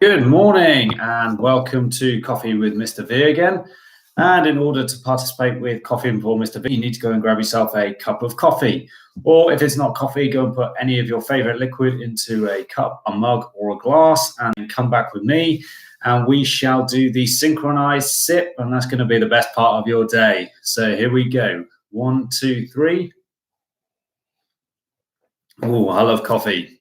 Good morning and welcome to Coffee with Mr. V again. And in order to participate with Coffee with Mr. V, you need to go and grab yourself a cup of coffee. Or if it's not coffee, go and put any of your favorite liquid into a cup, a mug, or a glass and come back with me. And we shall do the synchronized sip, and that's going to be the best part of your day. So here we go. 1, 2, 3. Oh, I love coffee.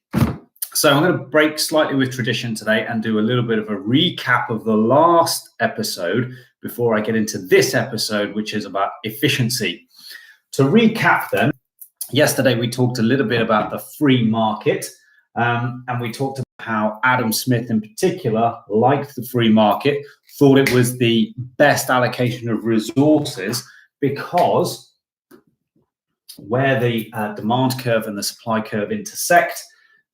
So I'm going to break slightly with tradition today and do a little bit of a recap of the last episode before I get into this episode, which is about efficiency. To recap then, yesterday we talked a little bit about the free market, and we talked about how Adam Smith in particular liked the free market, thought it was the best allocation of resources because where the demand curve and the supply curve intersect,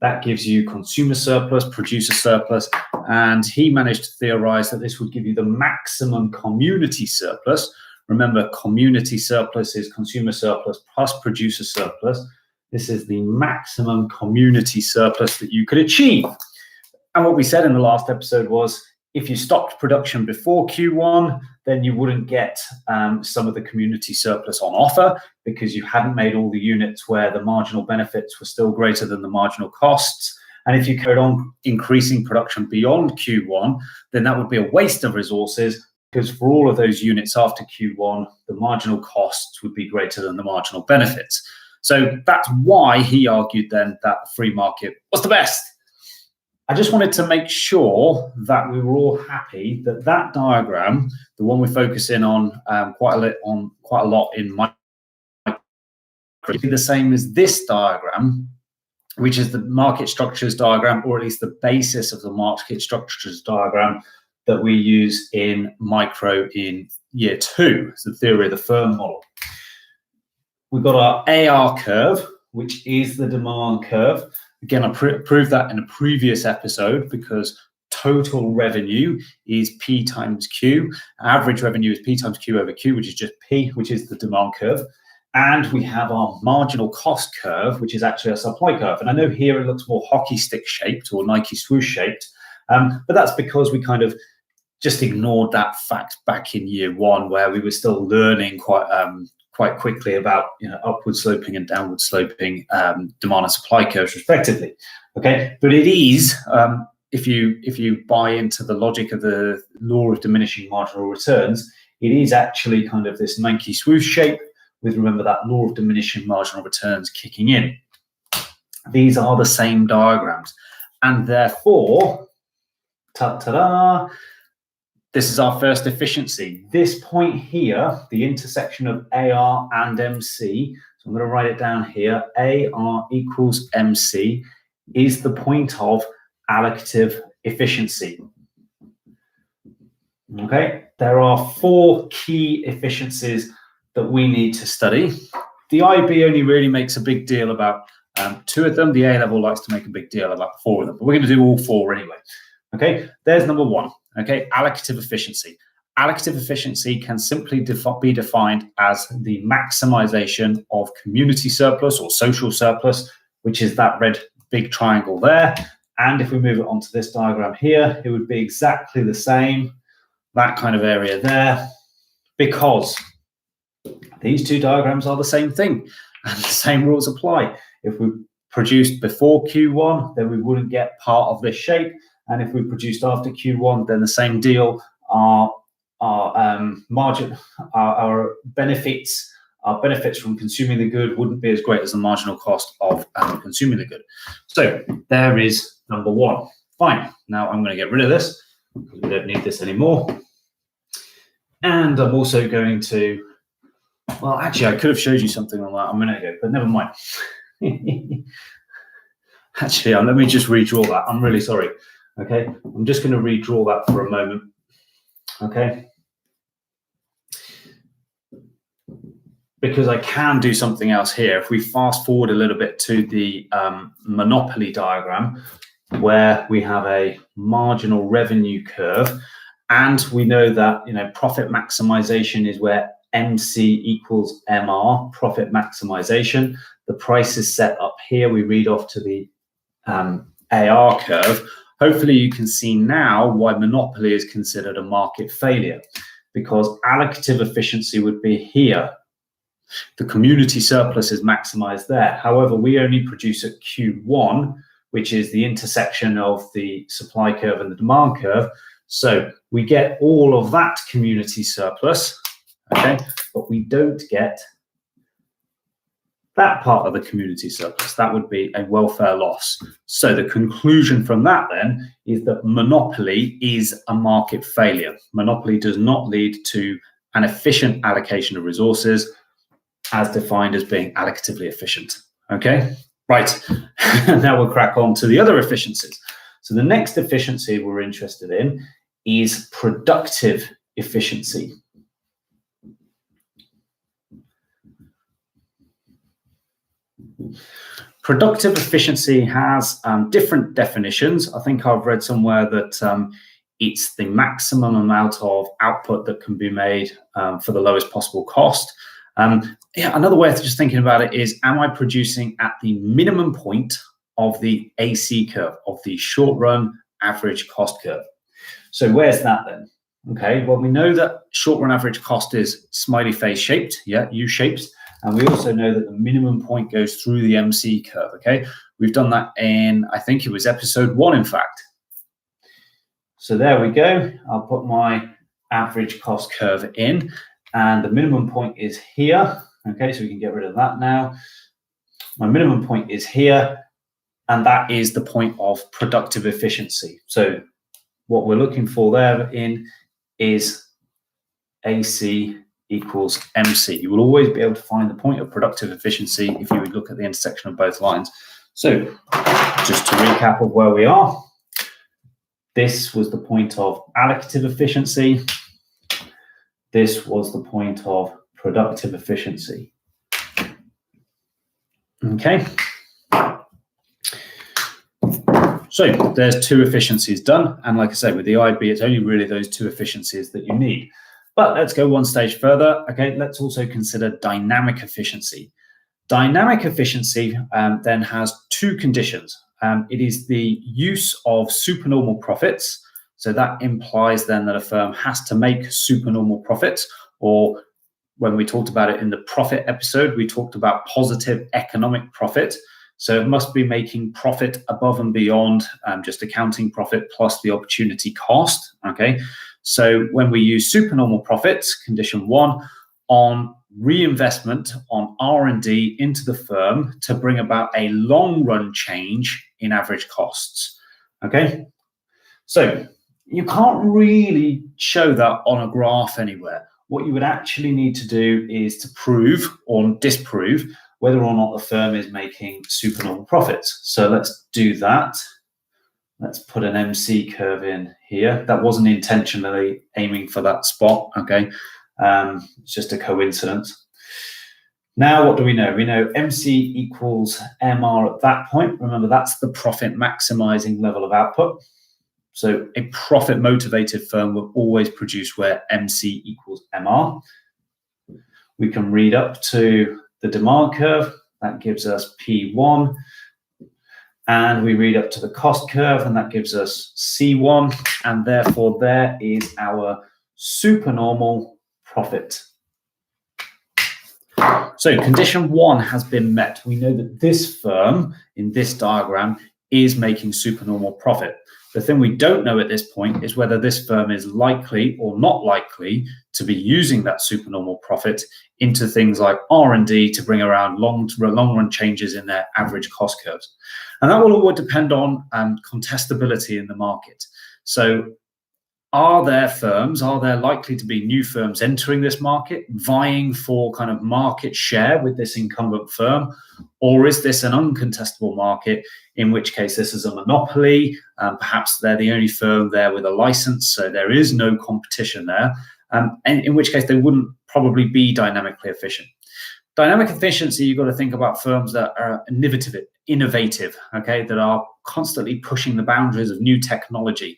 that gives you consumer surplus, producer surplus, and he managed to theorize that this would give you the maximum community surplus. Remember, community surplus is consumer surplus plus producer surplus. This is the maximum community surplus that you could achieve. And what we said in the last episode was, if you stopped production before Q1, then you wouldn't get some of the community surplus on offer because you hadn't made all the units where the marginal benefits were still greater than the marginal costs. And if you carried on increasing production beyond Q1, then that would be a waste of resources because for all of those units after Q1, the marginal costs would be greater than the marginal benefits. So that's why he argued then that the free market was the best. I just wanted to make sure that we were all happy that that diagram, the one we're focusing on quite a lot in my the same as this diagram, which is the market structures diagram, or at least the basis of the market structures diagram that we use in micro in year 2. It's the theory of the firm model. We've got our AR curve, which is the demand curve. Again, I proved that in a previous episode because total revenue is P times Q. Average revenue is P times Q over Q, which is just P, which is the demand curve. And we have our marginal cost curve, which is actually a supply curve. And I know here it looks more hockey stick shaped or Nike swoosh shaped, but that's because we kind of just ignored that fact back in year 1 where we were still learning quite quickly about upward sloping and downward sloping demand and supply curves respectively. Okay, but it is if you buy into the logic of the law of diminishing marginal returns, it is actually kind of this Nike swoosh shape with, remember, that law of diminishing marginal returns kicking in. These are the same diagrams, and therefore, ta-da! This is our first efficiency. This point here, the intersection of AR and MC, so I'm going to write it down here, AR equals MC, is the point of allocative efficiency. Okay, there are 4 key efficiencies that we need to study. The IB only really makes a big deal about 2 of them. The A-level likes to make a big deal about 4 of them, but we're going to do all 4 anyway. Okay, there's number 1. Okay, allocative efficiency. Allocative efficiency can simply be defined as the maximization of community surplus or social surplus, which is that red big triangle there. And if we move it onto this diagram here, it would be exactly the same, that kind of area there, because these 2 diagrams are the same thing and the same rules apply. If we produced before Q1, then we wouldn't get part of this shape. And if we produced after Q1, then the same deal. Our benefits from consuming the good wouldn't be as great as the marginal cost of consuming the good. So there is number 1. Fine. Now I'm going to get rid of this because we don't need this anymore. And I'm also going to, well, actually, I could have showed you something on that a minute ago, but never mind. Actually, let me just redraw that. I'm really sorry. Okay, I'm just going to redraw that for a moment. Okay, because I can do something else here. If we fast forward a little bit to the monopoly diagram, where we have a marginal revenue curve, and we know that profit maximization is where MC equals MR, profit maximization. The price is set up here. We read off to the AR curve. hopefully you can see now why monopoly is considered a market failure, because allocative efficiency would be here. The community surplus is maximized there. However, we only produce at Q1, which is the intersection of the supply curve and the demand curve. So we get all of that community surplus, okay, but we don't get that part of the community surplus. That would be a welfare loss. So the conclusion from that then is that monopoly is a market failure. Monopoly does not lead to an efficient allocation of resources as defined as being allocatively efficient. Okay, right. Now we'll crack on to the other efficiencies. So the next efficiency we're interested in is productive efficiency. Productive efficiency has different definitions. I think I've read somewhere that it's the maximum amount of output that can be made for the lowest possible cost. Yeah, another way of just thinking about it is, am I producing at the minimum point of the AC curve, of the short run average cost curve? So where's that then? Okay, well, we know that short run average cost is smiley face shaped, yeah, U-shaped. And we also know that the minimum point goes through the MC curve, okay? We've done that in, I think it was episode 1, in fact. So there we go. I'll put my average cost curve in, and the minimum point is here, okay? So we can get rid of that now. My minimum point is here, and that is the point of productive efficiency. So what we're looking for there is AC equals MC. You will always be able to find the point of productive efficiency if you would look at the intersection of both lines. So just to recap of where we are, this was the point of allocative efficiency. This was the point of productive efficiency. Okay. So there's 2 efficiencies done. And like I said, with the IB, it's only really those 2 efficiencies that you need. But let's go one stage further. Okay, let's also consider dynamic efficiency. Dynamic efficiency then has 2 conditions. It is the use of supernormal profits. So that implies then that a firm has to make supernormal profits, or when we talked about it in the profit episode, we talked about positive economic profit. So it must be making profit above and beyond just accounting profit plus the opportunity cost, okay? So when we use supernormal profits, condition 1, on reinvestment on R&D into the firm to bring about a long-run change in average costs, okay? So you can't really show that on a graph anywhere. What you would actually need to do is to prove or disprove whether or not the firm is making supernormal profits. So let's do that. Let's put an MC curve in here. That wasn't intentionally aiming for that spot, okay? It's just a coincidence. Now, what do we know? We know MC equals MR at that point. Remember, that's the profit maximizing level of output. So a profit motivated firm will always produce where MC equals MR. We can read up to the demand curve. That gives us P1. And we read up to the cost curve, and that gives us C1. And therefore, there is our supernormal profit. So condition 1 has been met. We know that this firm in this diagram is making supernormal profit. The thing we don't know at this point is whether this firm is likely or not likely to be using that supernormal profit into things like R&D to bring around long-run changes in their average cost curves. And that will all depend on contestability in the market. So are there likely to be new firms entering this market, vying for kind of market share with this incumbent firm? Or is this an uncontestable market, in which case this is a monopoly? Perhaps they're the only firm there with a license, so there is no competition there. And in which case they wouldn't probably be dynamically efficient. Dynamic efficiency, you've got to think about firms that are innovative, okay, that are constantly pushing the boundaries of new technology.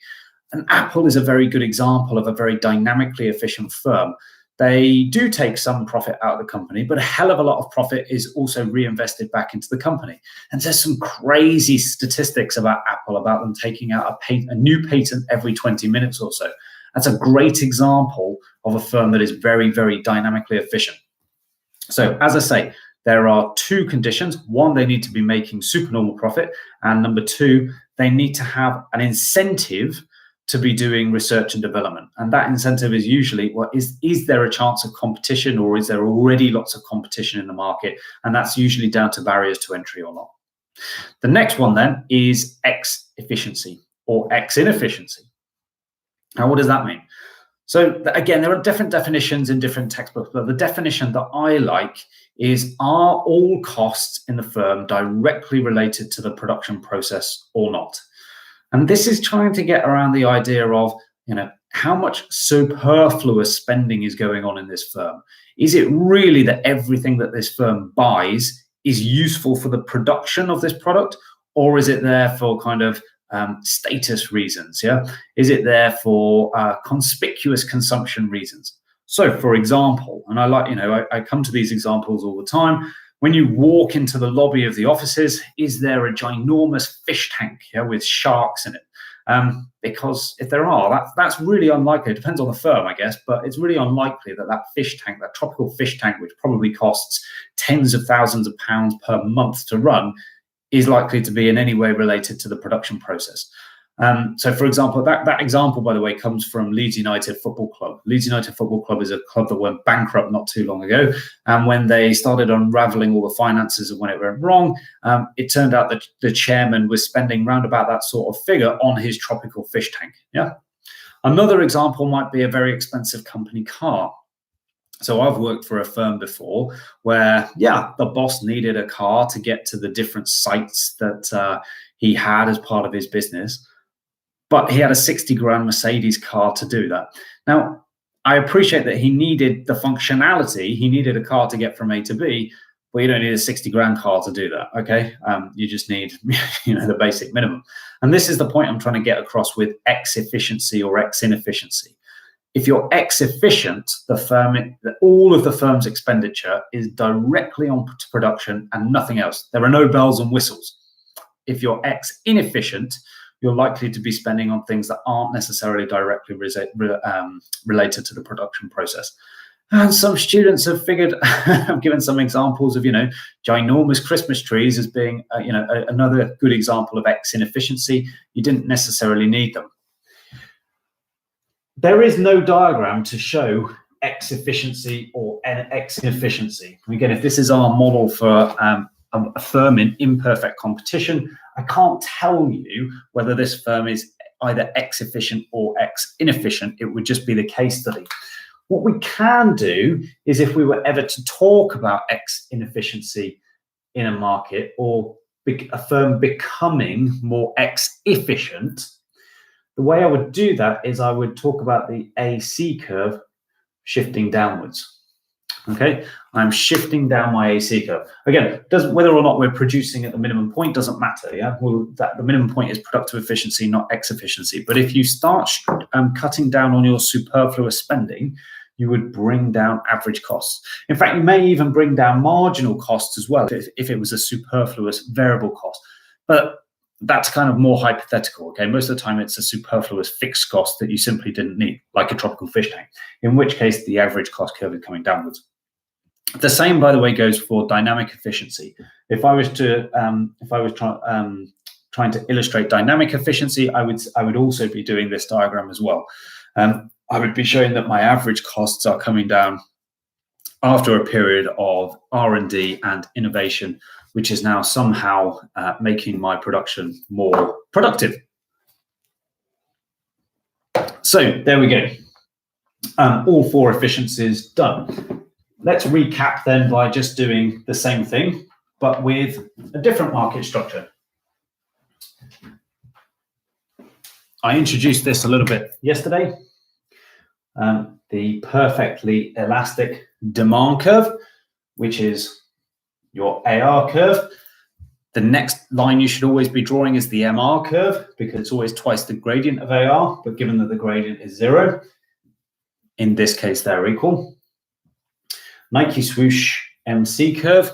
And Apple is a very good example of a very dynamically efficient firm. they do take some profit out of the company, but a hell of a lot of profit is also reinvested back into the company. And there's some crazy statistics about Apple, about them taking out a new patent every 20 minutes or so. That's a great example of a firm that is very, very dynamically efficient. So as I say, there are two conditions. One, they need to be making supernormal profit. And number two, they need to have an incentive to be doing research and development. And that incentive is usually, well, is there a chance of competition, or is there already lots of competition in the market? And that's usually down to barriers to entry or not. The next one then is X efficiency or X inefficiency. Now, what does that mean? So again, there are different definitions in different textbooks, but the definition that I like is, are all costs in the firm directly related to the production process or not? And this is trying to get around the idea of, how much superfluous spending is going on in this firm. Is it really that everything that this firm buys is useful for the production of this product, or is it there for kind of status reasons? Is it there for conspicuous consumption reasons? So, for example, and I come to these examples all the time. When you walk into the lobby of the offices, is there a ginormous fish tank with sharks in it? Because if there are, that's really unlikely. It depends on the firm, I guess, but it's really unlikely that fish tank, that tropical fish tank, which probably costs tens of thousands of pounds per month to run, is likely to be in any way related to the production process. So, for example, that example, by the way, comes from Leeds United Football Club. Leeds United Football Club is a club that went bankrupt not too long ago. And when they started unraveling all the finances of when it went wrong, it turned out that the chairman was spending round about that sort of figure on his tropical fish tank. Another example might be a very expensive company car. So I've worked for a firm before where, the boss needed a car to get to the different sites that he had as part of his business. But he had a 60 grand Mercedes car to do that. Now, I appreciate that he needed the functionality. He needed a car to get from A to B, but you don't need a 60 grand car to do that, okay? You just need, the basic minimum. And this is the point I'm trying to get across with X efficiency or X inefficiency. If you're X efficient, all of the firm's expenditure is directly on production and nothing else. There are no bells and whistles. If you're X inefficient, you're likely to be spending on things that aren't necessarily directly related to the production process. And some students have figured, I've given some examples of, ginormous Christmas trees as being, another good example of X inefficiency. You didn't necessarily need them. There is no diagram to show X efficiency or X inefficiency. Again, if this is our model for a firm in imperfect competition, I can't tell you whether this firm is either X efficient or X inefficient. It would just be the case study. What we can do is, if we were ever to talk about X inefficiency in a market, or a firm becoming more X efficient, the way I would do that is I would talk about the AC curve shifting downwards. Okay, I'm shifting down my AC curve. Again, whether or not we're producing at the minimum point doesn't matter. The minimum point is productive efficiency, not X efficiency. But if you start cutting down on your superfluous spending, you would bring down average costs. In fact, you may even bring down marginal costs as well if it was a superfluous variable cost. But that's kind of more hypothetical. Okay, most of the time it's a superfluous fixed cost that you simply didn't need, like a tropical fish tank, in which case the average cost curve is coming downwards. The same, by the way, goes for dynamic efficiency. If I was trying to illustrate dynamic efficiency, I would also be doing this diagram as well. I would be showing that my average costs are coming down after a period of R&D and innovation, which is now somehow making my production more productive. So there we go. All four efficiencies done. Let's recap then by just doing the same thing, but with a different market structure. I introduced this a little bit yesterday. The perfectly elastic demand curve, which is your AR curve. The next line you should always be drawing is the MR curve, because it's always twice the gradient of AR, but given that the gradient is 0, in this case they're equal. Nike swoosh MC curve.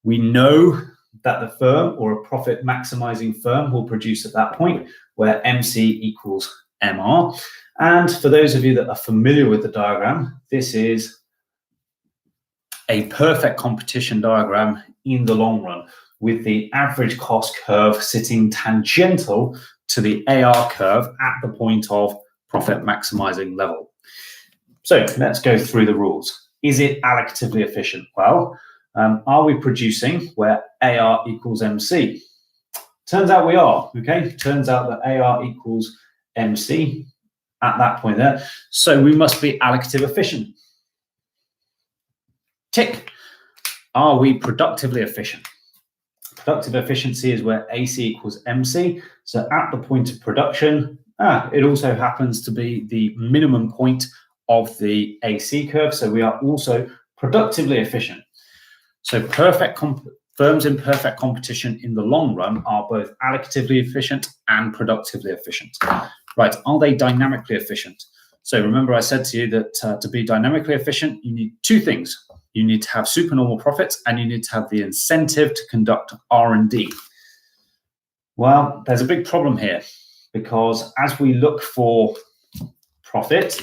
We know that the firm or a profit maximizing firm will produce at that point where MC equals MR. And for those of you that are familiar with the diagram, this is a perfect competition diagram in the long run, with the average cost curve sitting tangential to the AR curve at the point of profit maximizing level. So let's go through the rules. Is it allocatively efficient? Well, are we producing where AR equals MC? Turns out we are, okay? Turns out that AR equals MC at that point there. So we must be allocative efficient. Tick. Are we productively efficient? Productive efficiency is where AC equals MC. So at the point of production, it also happens to be the minimum point of the AC curve. So we are also productively efficient. So firms in perfect competition in the long run are both allocatively efficient and productively efficient. Right, are they dynamically efficient? So remember I said to you that to be dynamically efficient, you need two things. You need to have supernormal profits and you need to have the incentive to conduct R&D. Well, there's a big problem here because as we look for profit,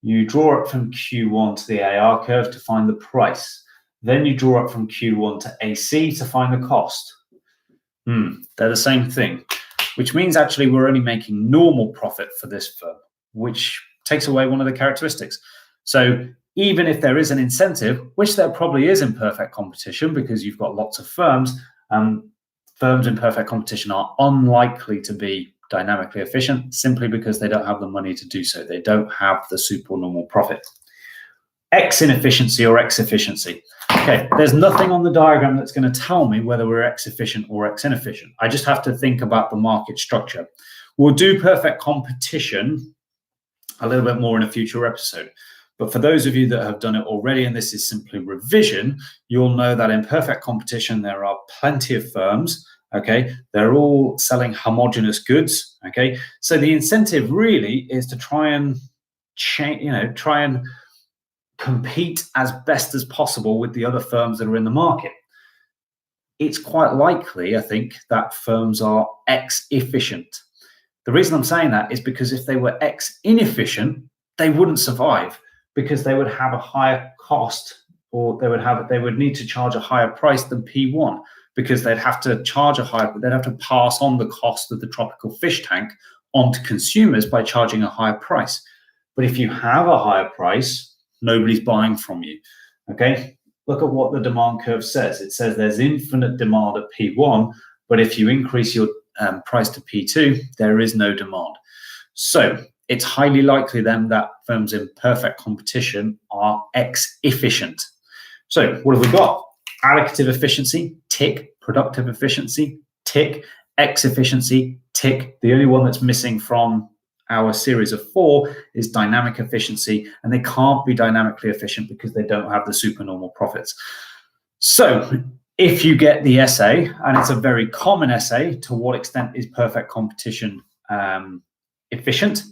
you draw up from Q1 to the AR curve to find the price. Then you draw up from Q1 to AC to find the cost. They're the same thing, which means actually we're only making normal profit for this firm, which takes away one of the characteristics. So even if there is an incentive, which there probably is in perfect competition because you've got lots of firms, firms in perfect competition are unlikely to be dynamically efficient simply because they don't have the money to do so. They don't have the supernormal profit. X inefficiency or X efficiency. Okay, there's nothing on the diagram that's going to tell me whether we're X efficient or X inefficient. I just have to think about the market structure. We'll do perfect competition a little bit more in a future episode. But for those of you that have done it already, and this is simply revision, you'll know that in perfect competition, there are plenty of firms, okay? They're all selling homogeneous goods, okay? So the incentive really is to try and compete as best as possible with the other firms that are in the market. It's quite likely, I think, that firms are X efficient. The reason I'm saying that is because if they were X inefficient, they wouldn't survive because they would have a higher cost, or they would need to charge a higher price than P1 because they'd have to pass on the cost of the tropical fish tank onto consumers by charging a higher price. But if you have a higher price, nobody's buying from you, okay? Look at what the demand curve says. It says there's infinite demand at P1, but if you increase your price to P2, there is no demand. So it's highly likely then that firms in perfect competition are X efficient. So what have we got? Allocative efficiency, tick. Productive efficiency, tick. X efficiency, tick. The only one that's missing from our series of 4 is dynamic efficiency, and they can't be dynamically efficient because they don't have the supernormal profits. So if you get the essay, and it's a very common essay, to what extent is perfect competition efficient,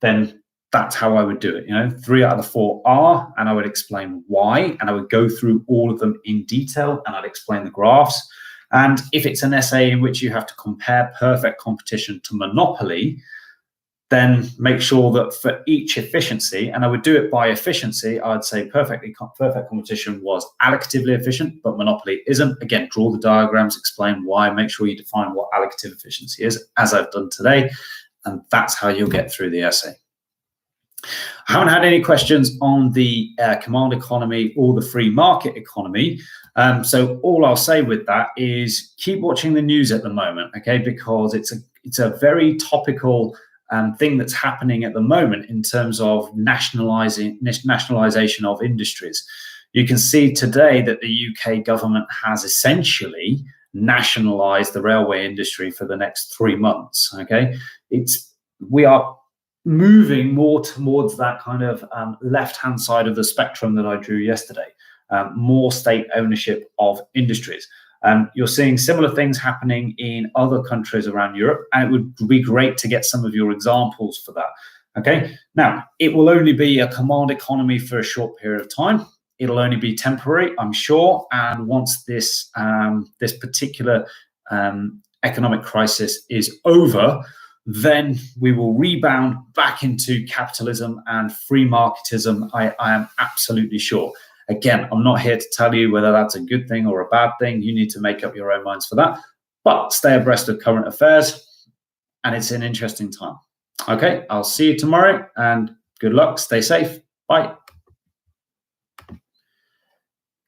then that's how I would do it. 3 out of the 4 are, and I would explain why, and I would go through all of them in detail, and I'd explain the graphs. And if it's an essay in which you have to compare perfect competition to monopoly, then make sure that for each efficiency, and I would do it by efficiency, I'd say perfect competition was allocatively efficient, but monopoly isn't. Again, draw the diagrams, explain why, make sure you define what allocative efficiency is, as I've done today, and that's how you'll get through the essay. I haven't had any questions on the command economy or the free market economy. So all I'll say with that is keep watching the news at the moment, okay? Because it's a very topical thing that's happening at the moment in terms of nationalization of industries. You can see today that the UK government has essentially nationalized the railway industry for the next 3 months, okay? We are moving more towards that kind of left-hand side of the spectrum that I drew yesterday, more state ownership of industries. You're seeing similar things happening in other countries around Europe, and it would be great to get some of your examples for that, okay? Now, it will only be a command economy for a short period of time. it'll only be temporary, I'm sure. And once this this particular economic crisis is over, then we will rebound back into capitalism and free marketism. I am absolutely sure. Again, I'm not here to tell you whether that's a good thing or a bad thing. You need to make up your own minds for that. But stay abreast of current affairs, and it's an interesting time. Okay, I'll see you tomorrow, and good luck. Stay safe. Bye.